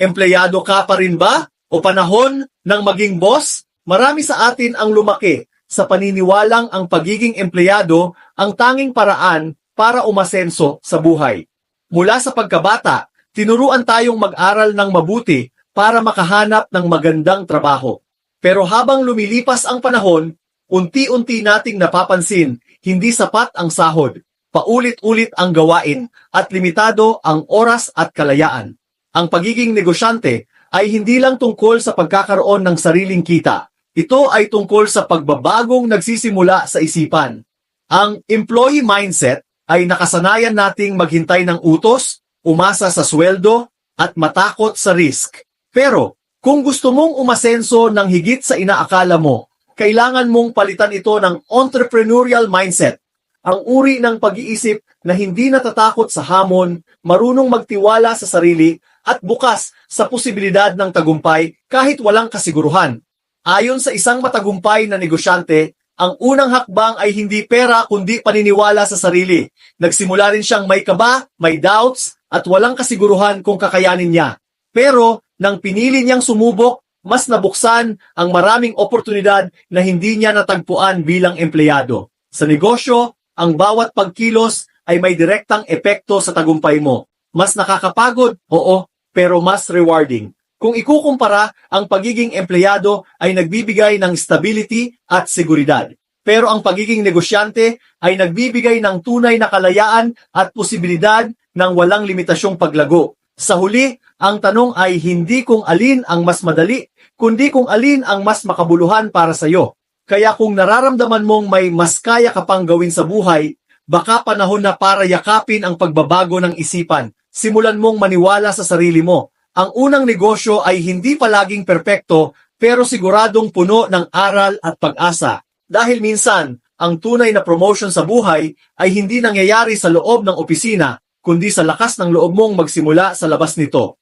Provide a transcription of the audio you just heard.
Empleyado ka pa rin ba? O panahon ng maging boss? Marami sa atin ang lumaki sa paniniwalang ang pagiging empleyado ang tanging paraan para umasenso sa buhay. Mula sa pagkabata, tinuruan tayong mag-aral ng mabuti para makahanap ng magandang trabaho. Pero habang lumilipas ang panahon, unti-unti nating napapansin, hindi sapat ang sahod, paulit-ulit ang gawain, at limitado ang oras at kalayaan. Ang pagiging negosyante ay hindi lang tungkol sa pagkakaroon ng sariling kita. Ito ay tungkol sa pagbabagong nagsisimula sa isipan. Ang employee mindset ay nakasanayan nating maghintay ng utos, umasa sa sweldo, at matakot sa risk. Pero, kung gusto mong umasenso ng higit sa inaakala mo, kailangan mong palitan ito ng entrepreneurial mindset. Ang uri ng pag-iisip na hindi natatakot sa hamon, marunong magtiwala sa sarili, at bukas sa posibilidad ng tagumpay kahit walang kasiguruhan. Ayon sa isang matagumpay na negosyante, ang unang hakbang ay hindi pera kundi paniniwala sa sarili. Nagsimula rin siyang may kaba, may doubts, at walang kasiguruhan kung kakayanin niya. Pero, nang pinili niyang sumubok, mas nabuksan ang maraming oportunidad na hindi niya natagpuan bilang empleyado. Sa negosyo, ang bawat pagkilos ay may direktang epekto sa tagumpay mo. Mas nakakapagod, oo, pero mas rewarding. Kung ikukumpara, ang pagiging empleyado ay nagbibigay ng stability at seguridad. Pero ang pagiging negosyante ay nagbibigay ng tunay na kalayaan at posibilidad ng walang limitasyong paglago. Sa huli, ang tanong ay hindi kung alin ang mas madali, kundi kung alin ang mas makabuluhan para sa iyo. Kaya kung nararamdaman mong may mas kaya ka pang gawin sa buhay, baka panahon na para yakapin ang pagbabago ng isipan. Simulan mong maniwala sa sarili mo. Ang unang negosyo ay hindi palaging perpekto, pero siguradong puno ng aral at pag-asa. Dahil minsan, ang tunay na promotion sa buhay ay hindi nangyayari sa loob ng opisina, kundi sa lakas ng loob mong magsimula sa labas nito.